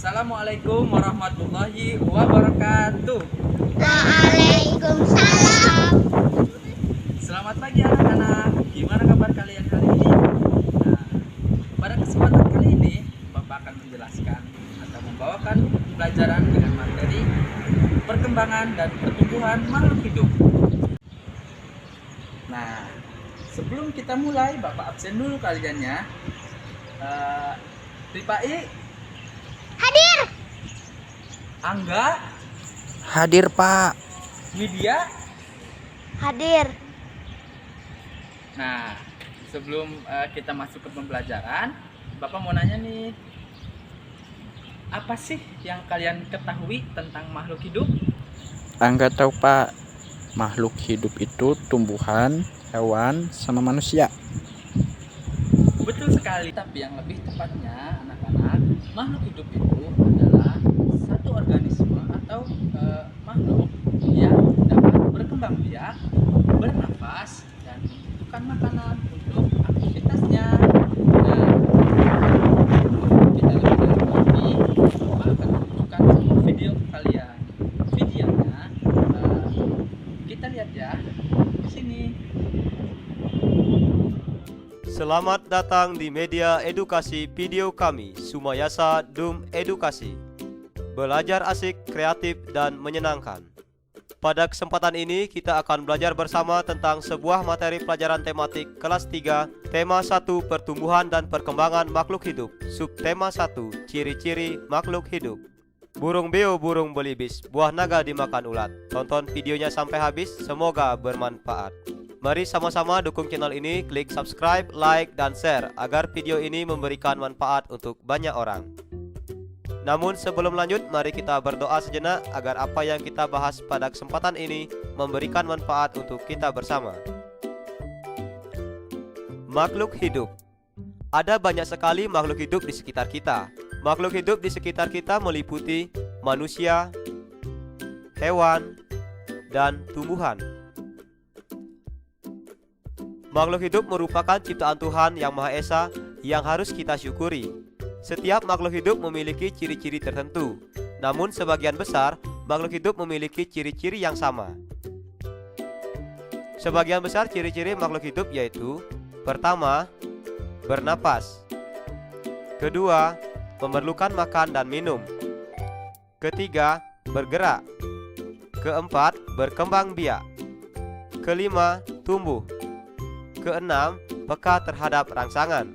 Assalamualaikum warahmatullahi wabarakatuh. Waalaikumsalam. Selamat pagi anak-anak. Gimana kabar kalian hari ini? Nah, pada kesempatan kali ini Bapak akan menjelaskan atau membawakan pelajaran dengan materi perkembangan dan pertumbuhan makhluk hidup. Nah, sebelum kita mulai, Bapak absen dulu kaliannya. Ripai, Hadir. Angga, Hadir, Pak. Widya. Hadir. Nah, sebelum kita masuk ke pembelajaran, Bapak mau nanya nih, apa sih yang kalian ketahui tentang makhluk hidup? Enggak tahu, Pak. Makhluk hidup itu tumbuhan, hewan, sama manusia. Betul sekali, tapi yang lebih tepatnya anak-anak, makhluk hidup itu adalah satu organisme atau makhluk yang dapat berkembang biak, bernafas, dan membutuhkan makanan untuk aktivitasnya. Nah, kita lebih lanjut lagi, Bapak akan menunjukkan sebuah video ke kalian. Videonya kita lihat ya di sini. Selamat datang di media edukasi video kami, Sumayasa Dum Edukasi. Belajar asik, kreatif, dan menyenangkan. Pada kesempatan ini kita akan belajar bersama tentang sebuah materi pelajaran tematik kelas 3, tema 1 pertumbuhan dan perkembangan makhluk hidup, subtema 1 ciri-ciri makhluk hidup. Burung beo, burung belibis, buah naga dimakan ulat. Tonton videonya sampai habis, semoga bermanfaat. Mari sama-sama dukung channel ini, klik subscribe, like, dan share agar video ini memberikan manfaat untuk banyak orang. Namun sebelum lanjut, mari kita berdoa sejenak agar apa yang kita bahas pada kesempatan ini memberikan manfaat untuk kita bersama. Makhluk hidup. Ada banyak sekali makhluk hidup di sekitar kita. Makhluk hidup di sekitar kita meliputi manusia, hewan, dan tumbuhan. Makhluk hidup merupakan ciptaan Tuhan Yang Maha Esa yang harus kita syukuri. Setiap makhluk hidup memiliki ciri-ciri tertentu, namun sebagian besar makhluk hidup memiliki ciri-ciri yang sama. Sebagian besar ciri-ciri makhluk hidup yaitu: pertama, bernapas. Kedua, memerlukan makan dan minum. Ketiga, bergerak. Keempat, berkembang biak. Kelima, tumbuh. Keenam, peka terhadap rangsangan.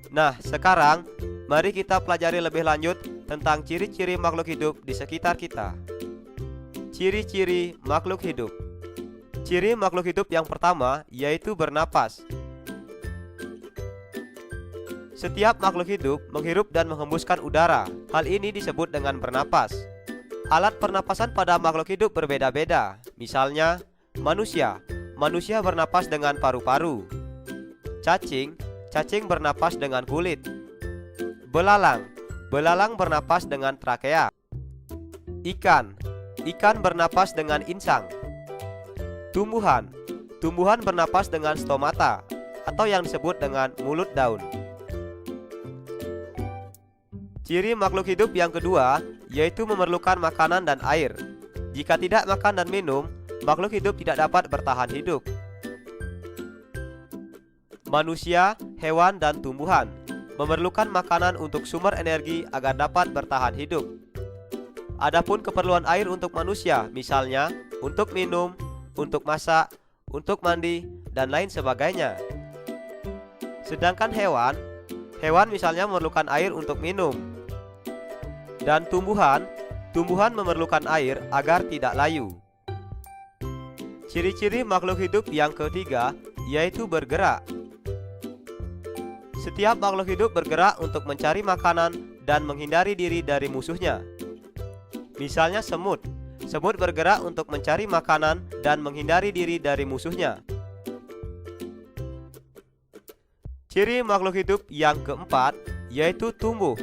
Nah, sekarang mari kita pelajari lebih lanjut tentang ciri-ciri makhluk hidup di sekitar kita. Ciri-ciri makhluk hidup. Ciri makhluk hidup yang pertama yaitu bernapas. Setiap makhluk hidup menghirup dan menghembuskan udara. Hal ini disebut dengan bernapas. Alat pernapasan pada makhluk hidup berbeda-beda. Misalnya, manusia bernapas dengan paru-paru. Cacing bernapas dengan kulit. Belalang bernapas dengan trakea. Ikan bernapas dengan insang. Tumbuhan bernapas dengan stomata atau yang disebut dengan mulut daun. Ciri makhluk hidup yang kedua yaitu memerlukan makanan dan air. Jika tidak makan dan minum, makhluk hidup tidak dapat bertahan hidup. Manusia, hewan, dan tumbuhan memerlukan makanan untuk sumber energi agar dapat bertahan hidup. Adapun keperluan air untuk manusia, misalnya untuk minum, untuk masak, untuk mandi, dan lain sebagainya. Sedangkan hewan misalnya memerlukan air untuk minum. Dan tumbuhan memerlukan air agar tidak layu. Ciri-ciri makhluk hidup yang ketiga yaitu bergerak. Setiap makhluk hidup bergerak untuk mencari makanan dan menghindari diri dari musuhnya. Misalnya semut bergerak untuk mencari makanan dan menghindari diri dari musuhnya. Ciri makhluk hidup yang keempat yaitu tumbuh.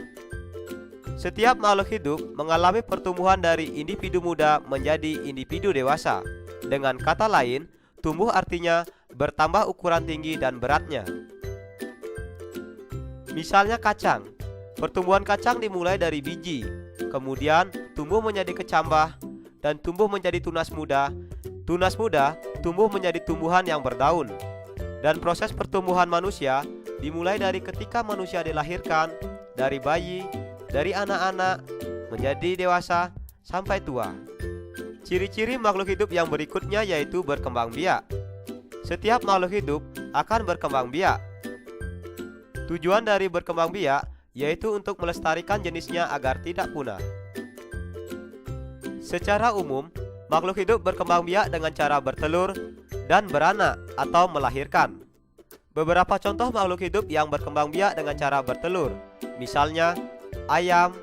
Setiap makhluk hidup mengalami pertumbuhan dari individu muda menjadi individu dewasa. Dengan kata lain, tumbuh artinya bertambah ukuran tinggi dan beratnya. Misalnya kacang. Pertumbuhan kacang dimulai dari biji, kemudian tumbuh menjadi kecambah, dan tumbuh menjadi tunas muda. Tunas muda tumbuh menjadi tumbuhan yang berdaun. Dan proses pertumbuhan manusia dimulai dari ketika manusia dilahirkan, dari bayi, dari anak-anak, menjadi dewasa, sampai tua. Ciri-ciri makhluk hidup yang berikutnya yaitu berkembang biak. Setiap makhluk hidup akan berkembang biak. Tujuan dari berkembang biak yaitu untuk melestarikan jenisnya agar tidak punah. Secara umum, makhluk hidup berkembang biak dengan cara bertelur dan beranak atau melahirkan. Beberapa contoh makhluk hidup yang berkembang biak dengan cara bertelur, misalnya ayam,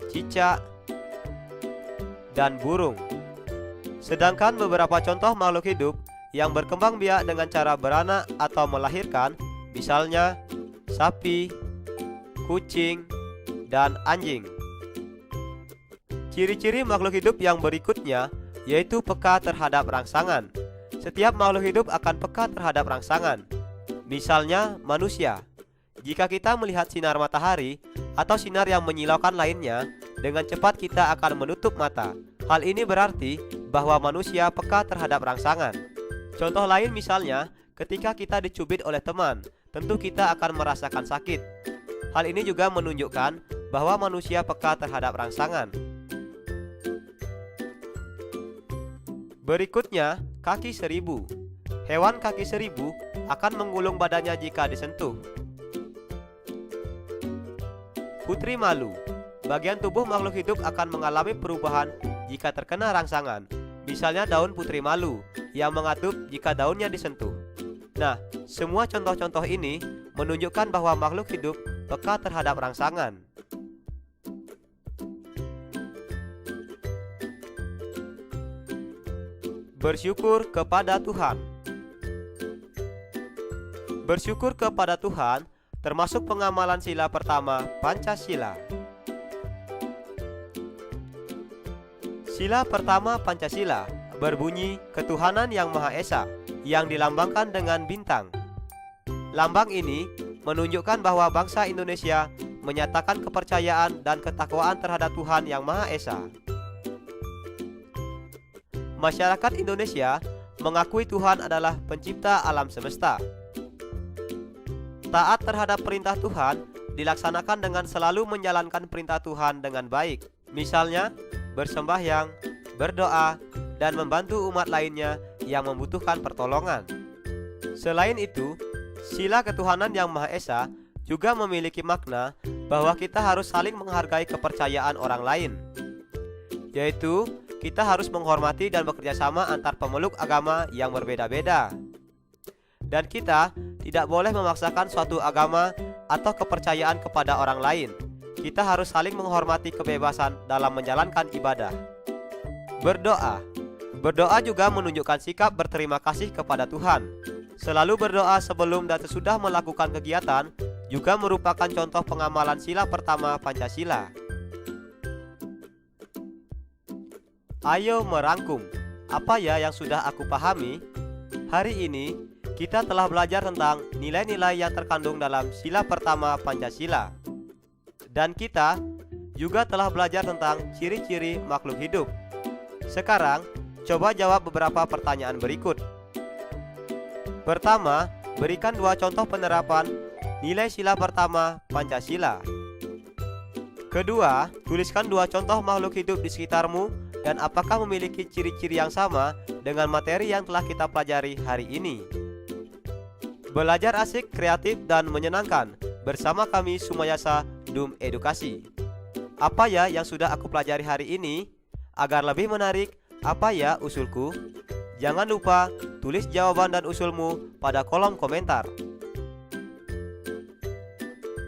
cicak, dan burung. Sedangkan beberapa contoh makhluk hidup yang berkembang biak dengan cara beranak atau melahirkan, misalnya sapi, kucing, dan anjing. Ciri-ciri makhluk hidup yang berikutnya yaitu peka terhadap rangsangan. Setiap makhluk hidup akan peka terhadap rangsangan. Misalnya manusia. Jika kita melihat sinar matahari atau sinar yang menyilaukan lainnya, dengan cepat kita akan menutup mata. Hal ini berarti bahwa manusia peka terhadap rangsangan. Contoh lain misalnya, ketika kita dicubit oleh teman, tentu kita akan merasakan sakit. Hal ini juga menunjukkan bahwa manusia peka terhadap rangsangan. Berikutnya, kaki seribu. Hewan kaki seribu akan menggulung badannya jika disentuh. Putri malu. Bagian tubuh makhluk hidup akan mengalami perubahan jika terkena rangsangan. Misalnya daun putri malu yang mengatup jika daunnya disentuh. Nah, semua contoh-contoh ini menunjukkan bahwa makhluk hidup peka terhadap rangsangan. Bersyukur kepada Tuhan. Bersyukur kepada Tuhan termasuk pengamalan sila pertama Pancasila. Sila pertama Pancasila berbunyi ketuhanan yang Maha Esa, yang dilambangkan dengan bintang. Lambang ini menunjukkan bahwa bangsa Indonesia menyatakan kepercayaan dan ketakwaan terhadap Tuhan yang Maha Esa. Masyarakat Indonesia mengakui Tuhan adalah pencipta alam semesta. Taat terhadap perintah Tuhan dilaksanakan dengan selalu menjalankan perintah Tuhan dengan baik. Misalnya, bersembahyang, berdoa, dan membantu umat lainnya yang membutuhkan pertolongan. Selain itu, sila ketuhanan yang Maha Esa juga memiliki makna bahwa kita harus saling menghargai kepercayaan orang lain, yaitu kita harus menghormati dan bekerja sama antar pemeluk agama yang berbeda-beda. Dan kita tidak boleh memaksakan suatu agama atau kepercayaan kepada orang lain. Kita harus saling menghormati kebebasan dalam menjalankan ibadah. Berdoa. Berdoa juga menunjukkan sikap berterima kasih kepada Tuhan. Selalu berdoa sebelum dan sesudah melakukan kegiatan juga merupakan contoh pengamalan sila pertama Pancasila. Ayo merangkum. Apa ya yang sudah aku pahami? Hari ini kita telah belajar tentang nilai-nilai yang terkandung dalam sila pertama Pancasila. Dan kita juga telah belajar tentang ciri-ciri makhluk hidup. Sekarang, coba jawab beberapa pertanyaan berikut. Pertama, berikan 2 contoh penerapan nilai sila pertama Pancasila. Kedua, tuliskan 2 contoh makhluk hidup di sekitarmu dan apakah memiliki ciri-ciri yang sama dengan materi yang telah kita pelajari hari ini. Belajar asik, kreatif, dan menyenangkan bersama kami Sumayasa Dum Edukasi. Apa ya yang sudah aku pelajari hari ini? Agar lebih menarik, apa ya usulku? Jangan lupa tulis jawaban dan usulmu pada kolom komentar.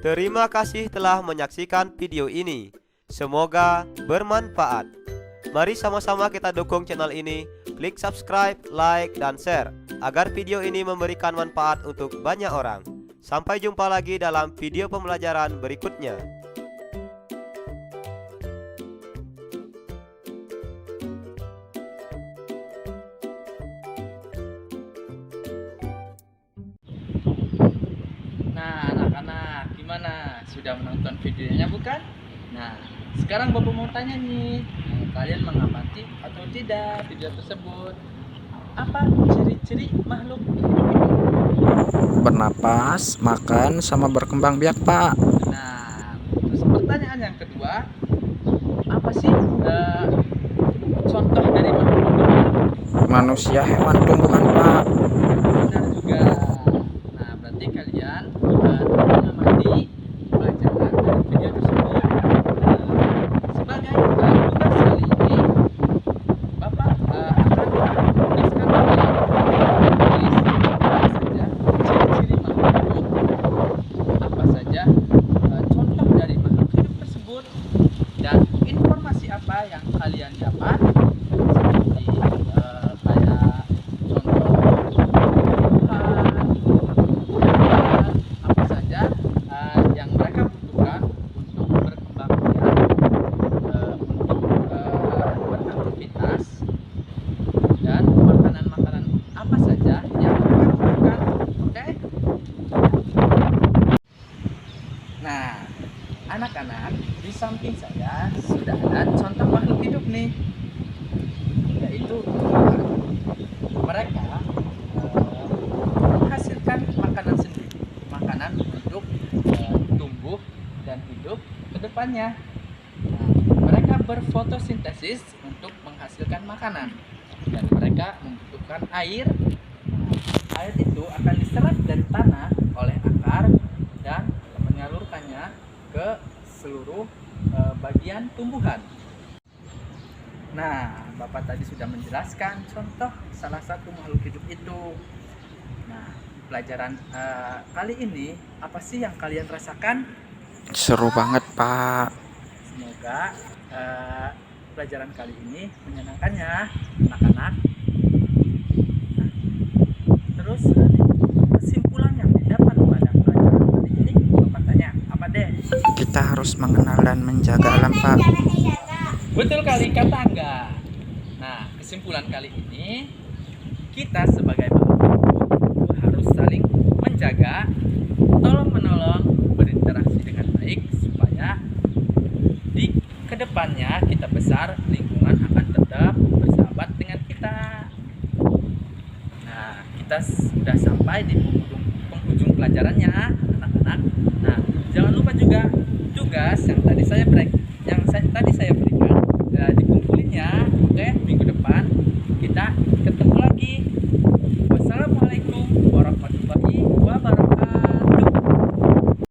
Terima kasih telah menyaksikan video ini. Semoga bermanfaat. Mari sama-sama kita dukung channel ini. Klik subscribe, like, dan share agar video ini memberikan manfaat untuk banyak orang. Sampai jumpa lagi dalam video pembelajaran berikutnya. Nah, anak-anak, gimana? videonya bukan? Nah, sekarang Bapak mau tanya nih, kalian mengamati atau tidak video tersebut? Apa ciri-ciri makhluk hidup itu? Bernapas, makan, sama berkembang biak, Pak. Nah, terus pertanyaan yang kedua, apa sih contoh dari makhluk hidup itu? Manusia, hewan, tumbuhan, Pak. Benar juga. Nah, berarti kalian mengamati pelajaran dari video tersebut. Sebagai tugas kali ini, Bapak akan menugaskan kalian menulis apa saja ciri-ciri makhluk hidup, apa saja contoh dari makhluk hidup tersebut, dan informasi apa yang kalian dapat, seperti kayak contoh tumbuhan, hewan, apa saja yang mereka butuhkan untuk berkembang biak, untuk beraktivitas, dan makanan-makanan apa saja yang mereka butuhkan. Oke? Nah, anak-anak, di samping saya sudah ada contoh makhluk hidup nih, yaitu tumbuhan. Mereka menghasilkan makanan sendiri, makanan untuk tumbuh dan hidup ke depannya. Nah, mereka berfotosintesis untuk menghasilkan makanan, dan mereka membutuhkan air. Nah, air itu akan diserap dari tanah oleh akar dan menyalurkannya ke seluruh bagian tumbuhan. Nah, Bapak tadi sudah menjelaskan contoh salah satu makhluk hidup itu. Nah, pelajaran kali ini apa sih yang kalian rasakan? Seru banget, Pak. Semoga pelajaran kali ini menyenangkan ya, anak-anak. Nah, terus kesimpulan yang didapat pada pelajaran kali ini, Bapak tanya, apa deh? Kita harus mengenal dan menjaga alam, Pak. Betul kali, kata enggak? Nah, kesimpulan kali ini, kita sebagai makhluk hidup harus saling menjaga, tolong-menolong, berinteraksi dengan baik, supaya di kedepannya kita besar, lingkungan akan tetap bersahabat dengan kita. Nah, kita sudah sampai di penghujung pelajarannya, anak-anak. Nah, jangan lupa juga tugas yang tadi saya